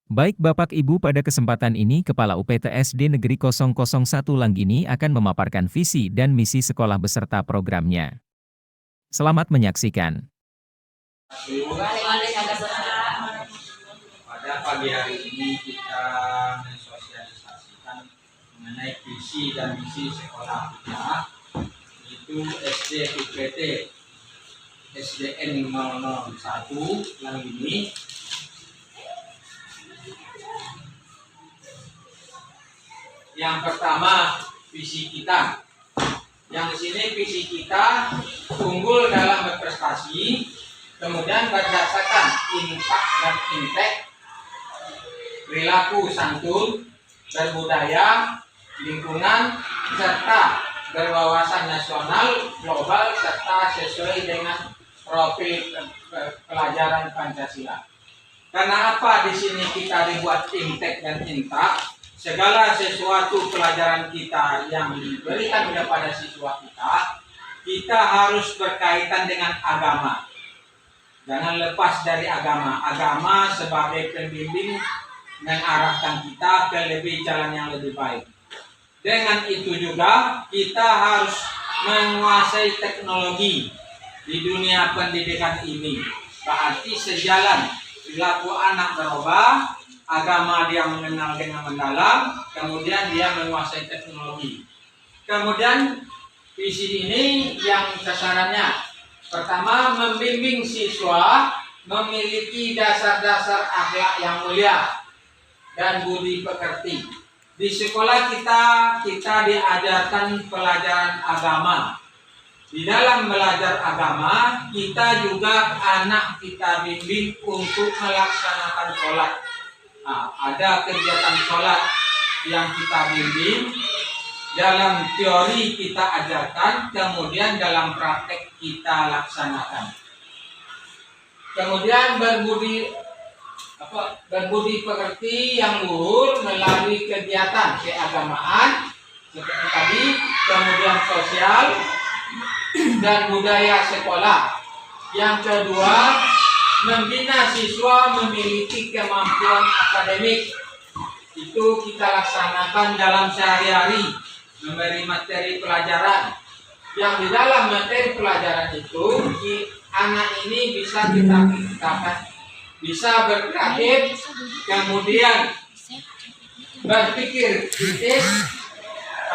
Baik Bapak Ibu, pada kesempatan ini Kepala UPTSD Negeri 001 Langgini akan memaparkan visi dan misi sekolah beserta programnya. Selamat menyaksikan. Pada pagi hari ini kita mensosialisasikan mengenai visi dan misi sekolah kita, yaitu SD UPT SDN 001 Langgini. Yang pertama, visi kita. Yang di sini visi kita unggul dalam berprestasi, kemudian berdasarkan impact dan impact, perilaku santun, berbudaya, lingkungan, serta berwawasan nasional, global, serta sesuai dengan profil pelajaran Pancasila. Karena apa di sini kita dibuat impact dan impact? Segala sesuatu pelajaran kita yang diberikan kepada siswa kita harus berkaitan dengan agama. Jangan lepas dari agama. Agama sebagai pembimbing mengarahkan kita ke lebih jalan yang lebih baik. Dengan itu juga kita harus menguasai teknologi di dunia pendidikan ini. Berarti sejalan perilaku anak berubah, agama dia mengenal dengan mendalam, kemudian dia menguasai teknologi. Kemudian visi ini yang sasarannya pertama, membimbing siswa memiliki dasar-dasar akhlak yang mulia dan budi pekerti. Di sekolah kita diajarkan pelajaran agama. Di dalam belajar agama, kita juga anak kita bimbing untuk melaksanakan sholat. Nah, ada kegiatan sholat yang kita bimbing, dalam teori kita ajarkan, kemudian dalam praktek kita laksanakan. Kemudian berbudi pekerti yang luhur melalui kegiatan keagamaan seperti tadi, kemudian sosial dan budaya sekolah. Yang kedua, membina siswa memiliki kemampuan akademik. Itu kita laksanakan dalam sehari-hari, memberi materi pelajaran. Yang di dalam materi pelajaran itu, anak ini bisa kita katakan bisa berkreatif, kemudian berpikir kritis.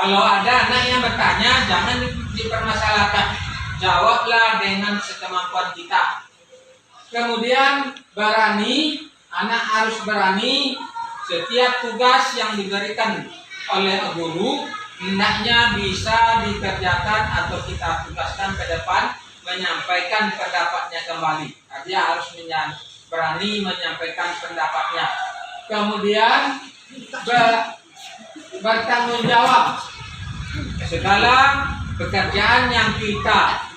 Kalau ada anak yang bertanya, jangan dipermasalahkan, jawablah dengan sekemampuan kita. Kemudian berani, anak harus berani. Setiap tugas yang diberikan oleh guru hendaknya bisa dikerjakan atau kita tugaskan ke depan, menyampaikan pendapatnya kembali. Dia harus berani menyampaikan pendapatnya. Kemudian bertanggung jawab. Segala pekerjaan yang kita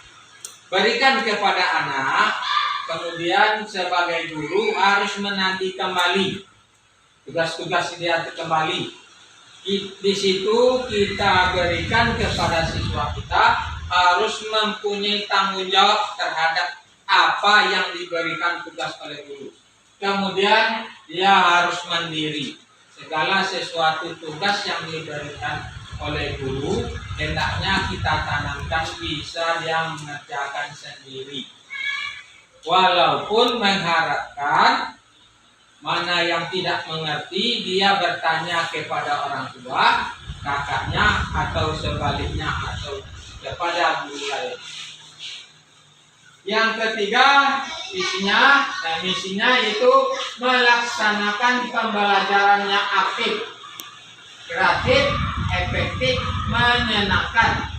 berikan kepada anak, kemudian sebagai guru harus menagih kembali tugas-tugas dia kembali. Di situ kita berikan kepada siswa kita harus mempunyai tanggung jawab terhadap apa yang diberikan tugas oleh guru. Kemudian dia harus mandiri. Segala sesuatu tugas yang diberikan oleh guru hendaknya kita tanamkan bisa dia mengerjakan sendiri. Walaupun mengharapkan mana yang tidak mengerti, dia bertanya kepada orang tua, kakaknya, atau sebaliknya, atau kepada guru lain. Yang ketiga, misinya itu melaksanakan pembelajarannya aktif, kreatif, efektif, menyenangkan.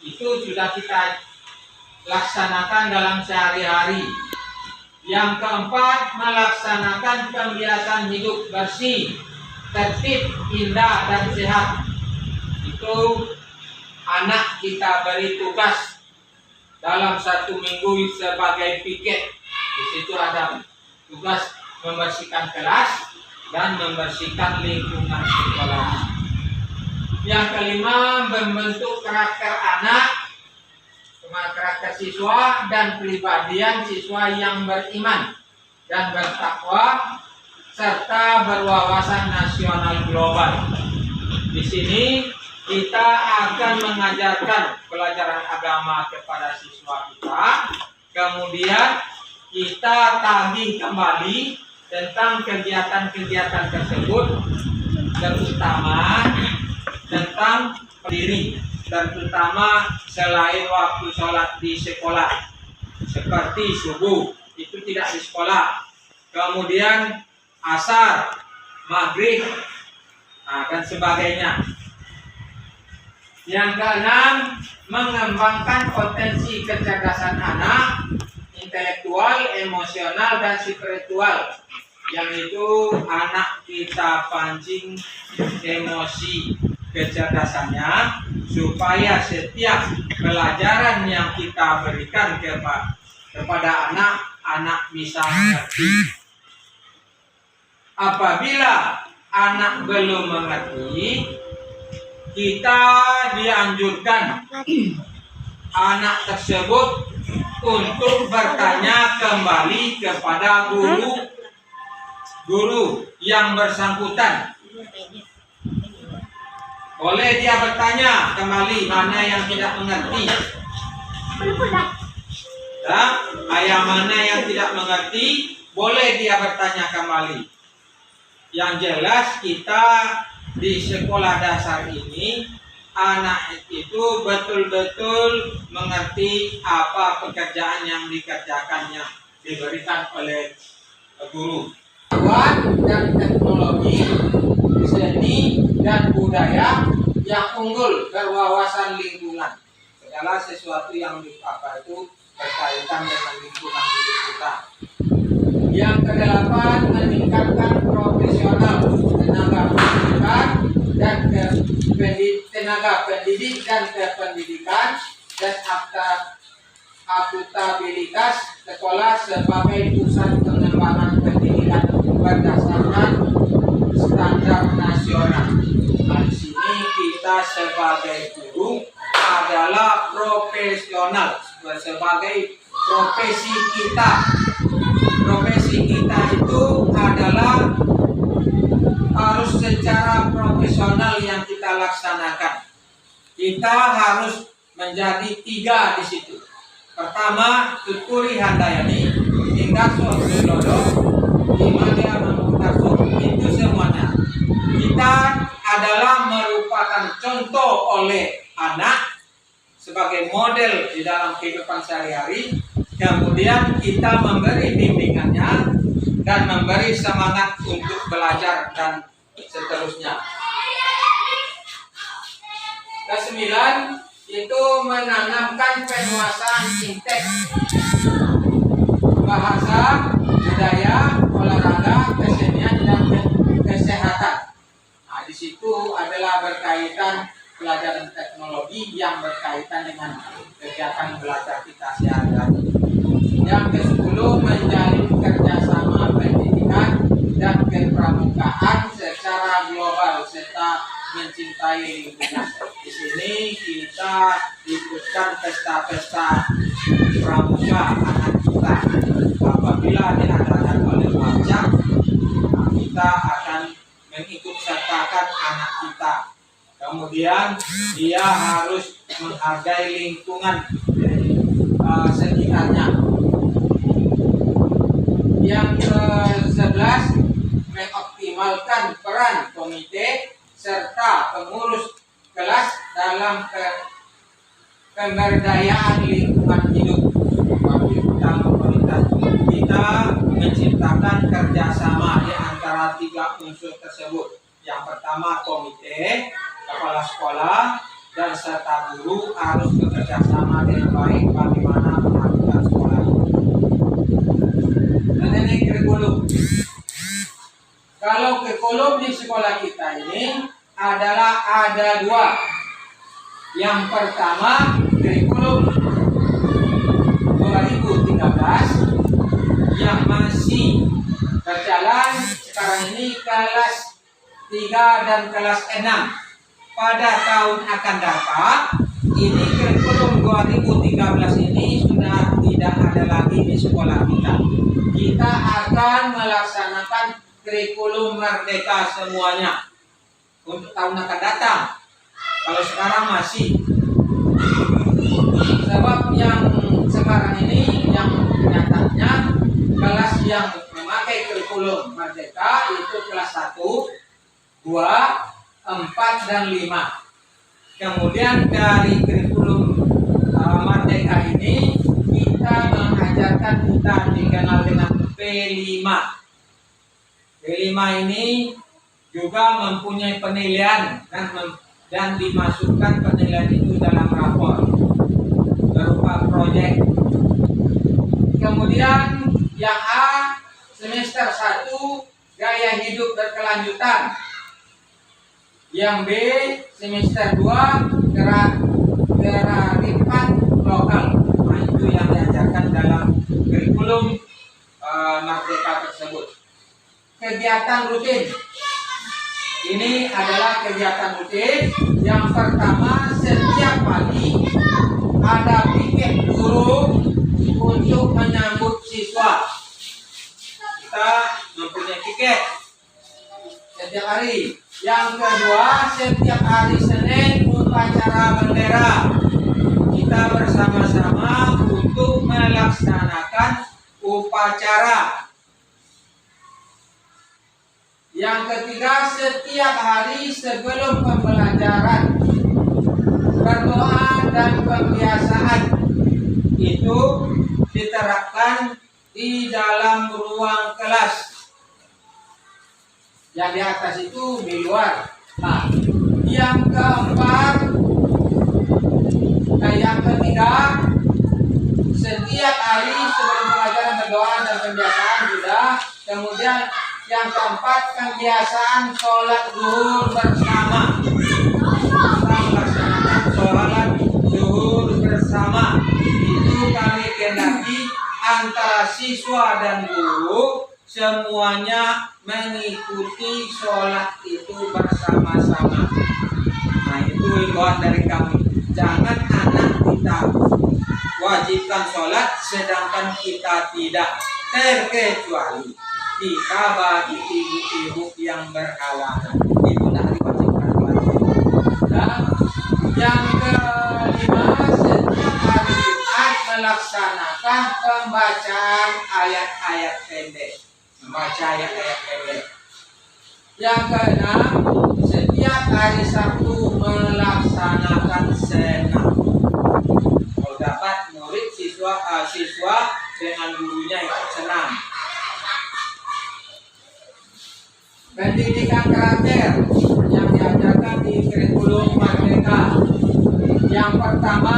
Itu sudah kita laksanakan dalam sehari-hari. Yang keempat, melaksanakan pembiasaan hidup bersih, tertib, indah, dan sehat. Itu anak kita beri tugas dalam 1 minggu sebagai piket. Di situ ada tugas membersihkan kelas dan membersihkan lingkungan sekolah. Yang kelima, membentuk karakter anak, karakter siswa dan kepribadian siswa yang beriman dan bertakwa serta berwawasan nasional global. Di sini kita akan mengajarkan pelajaran agama kepada siswa kita. Kemudian kita tagih kembali tentang kegiatan-kegiatan tersebut, terutama tentang pendiri, terutama selain waktu sholat di sekolah, seperti subuh itu tidak di sekolah, kemudian asar, maghrib, dan sebagainya. Yang keenam, mengembangkan potensi kecerdasan anak, intelektual, emosional, dan spiritual. Yang itu anak kita pancing emosi kecerdasannya, supaya setiap pelajaran yang kita berikan kepada anak bisa mengerti. Apabila anak belum mengerti, kita dianjurkan anak tersebut untuk bertanya kembali kepada guru yang bersangkutan. Boleh dia bertanya kembali mana yang tidak mengerti. Ayah mana yang tidak mengerti, boleh dia bertanya kembali. Yang jelas kita di sekolah dasar ini, anak itu betul-betul mengerti apa pekerjaan yang dikerjakannya, diberikan oleh guru. Pengetahuan dan teknologi, seni dan budaya yang unggul, berwawasan lingkungan. Segala sesuatu yang itu berkaitan dengan lingkungan hidup kita. Yang kedelapan, meningkatkan profesional tenaga pendidikan dan tenaga pendidik dan kependidikan dan akuntabilitas sekolah sebagai pusat pengembangan pendidikan berdasarkan standar nasional. Di sini kita sebagai guru adalah profesional, sebagai profesi kita. Profesi kita itu adalah harus secara profesional yang kita laksanakan. Kita harus menjadi 3 di situ. Pertama, Tuturi Handayani, Inggaso Sulodo, Imadia Mamutaso, itu semuanya. Kita adalah merupakan contoh oleh anak sebagai model di dalam kehidupan sehari-hari. Kemudian kita memberi bimbingannya dan memberi semangat untuk belajar dan seterusnya. Kesembilan, itu menanamkan penguasaan inteks bahasa, budaya, olahraga, kesenian, dan kesehatan. Di situ adalah berkaitan pelajaran teknologi yang berkaitan dengan kegiatan belajar kita sehari-hari. Yang ke-10, menjalin kerjasama pendidikan dan kepramukaan secara global serta mencintai lingkungan. Di sini kita ikutkan pesta-pesta pramuka anak kita. Apabila diadakan oleh pajak, kita akan mengikut sertakan anak kita. Kemudian dia harus menghargai lingkungan sekitarnya. Yang ke-11, mengoptimalkan peran komite serta pengurus kelas dalam pemberdayaan lingkungan hidup. Bagi utama pemerintah kita menciptakan kerjasama di antara 3 unsur tersebut. Yang pertama, komite, kepala sekolah, dan serta guru harus bekerja sama dengan baik bagaimana melakukan sekolah. Dan ini kurikulum. Kalau kurikulum di sekolah kita ini adalah ada 2. Yang pertama, kurikulum 2013 yang masih berjalan sekarang ini kelas 3 dan kelas 6. Pada tahun akan datang, ini kurikulum 2013 ini sudah tidak ada lagi di sekolah kita. Kita akan melaksanakan kurikulum merdeka semuanya untuk tahun akan datang. Kalau sekarang masih, sebab yang sekarang ini yang nyatanya kelas yang memakai kurikulum merdeka itu kelas 1, 2, 4, dan 5. Kemudian dari kurikulum merdeka ini kita mengajarkan, kita dikenal dengan P5. P5 ini juga mempunyai penilaian dan dimasukkan penilaian itu dalam rapor berupa proyek. Kemudian yang A, semester 1 gaya hidup berkelanjutan. Yang B, semester 2 kearifan lokal. Nah, itu yang diajarkan dalam kurikulum merdeka tersebut. Kegiatan rutin. Ini adalah kegiatan rutin. Yang pertama, setiap pagi ada piket guru untuk menyambut siswa. Kita mempunyai piket setiap hari. Yang kedua, setiap hari Senin upacara bendera. Kita bersama-sama untuk melaksanakan upacara. Yang ketiga, setiap hari sebelum pembelajaran berdoa dan pembiasaan itu diterapkan di dalam ruang kelas. Yang di atas itu di luar. Nah, yang keempat, yang ketiga, setiap hari sebelum pelajaran berdoa dan pembiasaan sudah. Kemudian yang keempat, kebiasaan sholat zuhur bersama. Kita melaksanakan sholat zuhur bersama. Itu kami kehendaki antara siswa dan guru semuanya mengikuti sholat itu bersama-sama. Nah, itu himbauan dari kami. Jangan anak kita wajibkan sholat sedangkan kita tidak, terkecuali kita bagi ibu-ibu yang berhalangan itu tidak diwajibkan sholat. Dan yang kelima, setiap hari Jumat melaksanakan pembacaan ayat-ayat pendek. Membaca ayat-ayat pendek. Yang keenam, setiap hari Sabtu melaksanakan senam. Kalau dapat murid siswa dengan gurunya ikut senam. Pendidikan karakter yang diajarkan di kurikulum merdeka. Yang pertama,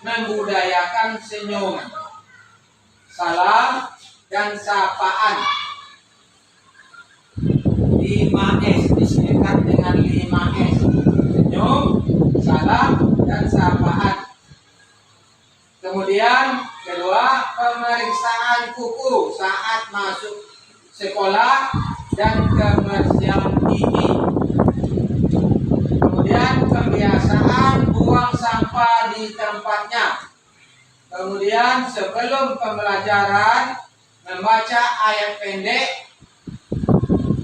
membudayakan senyum, salam, dan sapaan. 5S disingkat dengan 5S. Senyum, salam, dan sapaan. Kemudian kedua, pemeriksaan kuku saat masuk sekolah dan kebersihan gigi. Kemudian kebiasaan buang sampah di tempatnya. Kemudian sebelum pembelajaran membaca ayat pendek,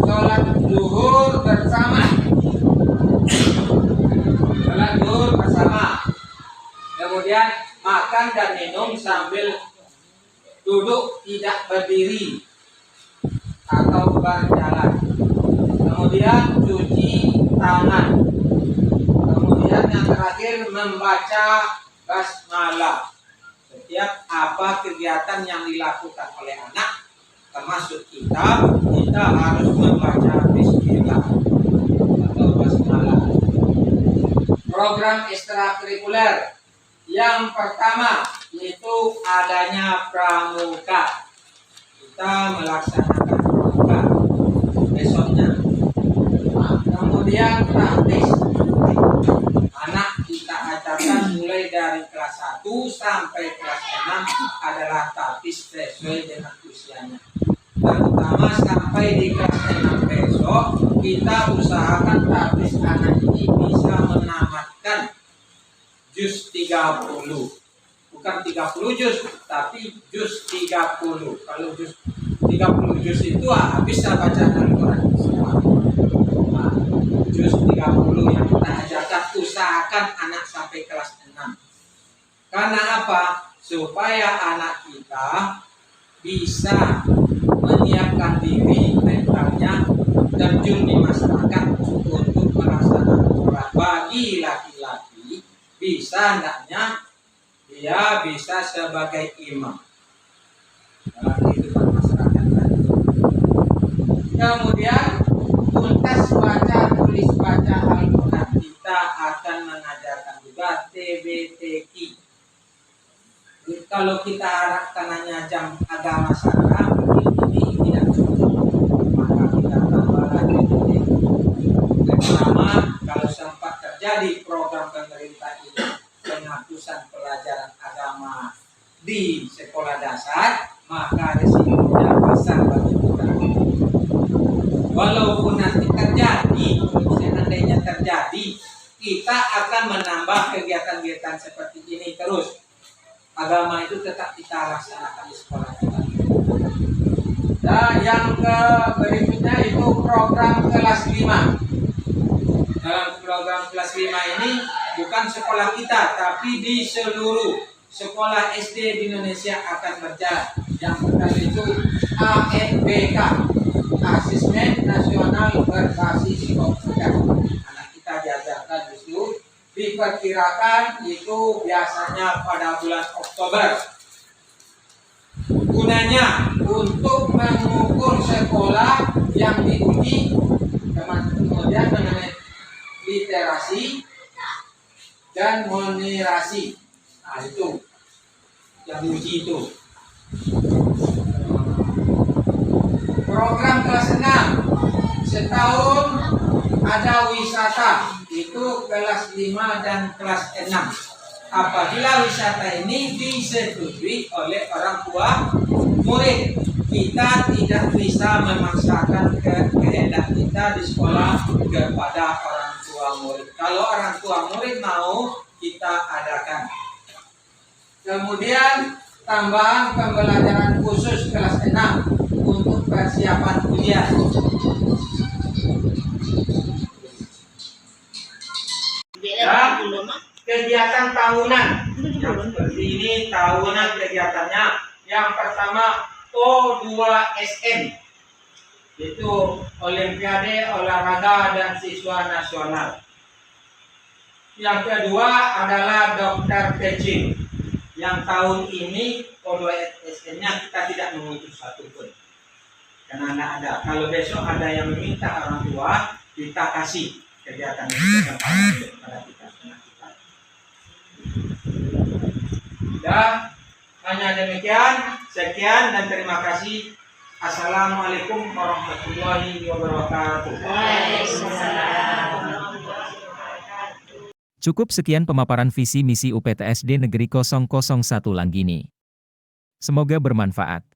sholat zuhur bersama. Sholat zuhur bersama. Kemudian makan dan minum sambil duduk, tidak berdiri atau berjalan. Kemudian cuci tangan. Kemudian yang terakhir membaca basmalah. Setiap apa kegiatan yang dilakukan oleh anak, termasuk kita harus membaca bismillah atau basmalah. Program ekstrakurikuler yang pertama yaitu adanya pramuka. Kita melaksanakan pramuka besoknya. Nah, kemudian praktis. Anak kita ajarkan mulai dari kelas 1 sampai kelas 6 adalah tapis sesuai dengan usianya. Terutama sampai di kelas 6 besok, kita usahakan tapis anak ini bisa menamatkan juz 30. Bukan 30 juz, tapi juz 30. Kalau juz 30 30 juz itu bisa baca Al-Quran semua. Nah, juz 30 yang kita ajarkan, usahakan anak sampai kelas 6. Karena apa? Supaya anak kita bisa menyiapkan diri mentalnya terjun di masyarakat untuk melaksanakan sholat. Bagi laki-laki bisa hendaknya dia bisa sebagai imam dalam kehidupan masyarakat. Kemudian tuntas baca tulis baca Al-Quran, kita akan mengajarkan juga TBTQ. Kalau kita harapkan hanya jam agama syara, ini tidak cukup, maka kita tambah lagi TBTQ. Pertama, kalau sempat terjadi program pemerintah ini penghapusan pelajaran agama di sekolah dasar, maka resikonya besar bagi kita. Walaupun nanti terjadi, seandainya terjadi, kita akan menambah kegiatan-kegiatan seperti ini terus. Agama itu tetap kita laksanakan di sekolah kita. Dan yang berikutnya itu program kelas 5. Dalam program kelas 5 ini bukan sekolah kita, tapi di seluruh sekolah SD di Indonesia akan berjalan. Yang pertama itu ANBK, Asesmen Nasional Berbasis Komputer. Anak kita diajarkan justru diperkirakan itu biasanya pada bulan Oktober. Gunanya untuk mengukur sekolah yang diuji, kemudian mengenai literasi dan monerasi. Nah itu yang diuji itu. Program kelas 6 setahun ada wisata, itu kelas 5 dan kelas 6. Apabila wisata ini disetujui oleh orang tua murid, kita tidak bisa memaksakan kehendak kita di sekolah kepada orang tua murid. Kalau orang tua murid mau, kita adakan. Kemudian tambahan pembelajaran khusus kelas 6 untuk persiapan kuliah. Dan kegiatan tahunan yang seperti ini, tahunan kegiatannya yang pertama O2SN, itu Olimpiade Olahraga dan Siswa Nasional. Yang kedua adalah dokter teaching. Yang tahun ini O2SN-nya kita tidak mengutus satu pun, karena tidak ada. Kalau besok ada yang meminta orang tua, kita kasih kegiatan kepada kita. Ya, hanya demikian. Sekian dan terima kasih. Assalamualaikum warahmatullahi wabarakatuh. Cukup sekian pemaparan visi misi UPTSD Negeri 001 Langgini. Semoga bermanfaat.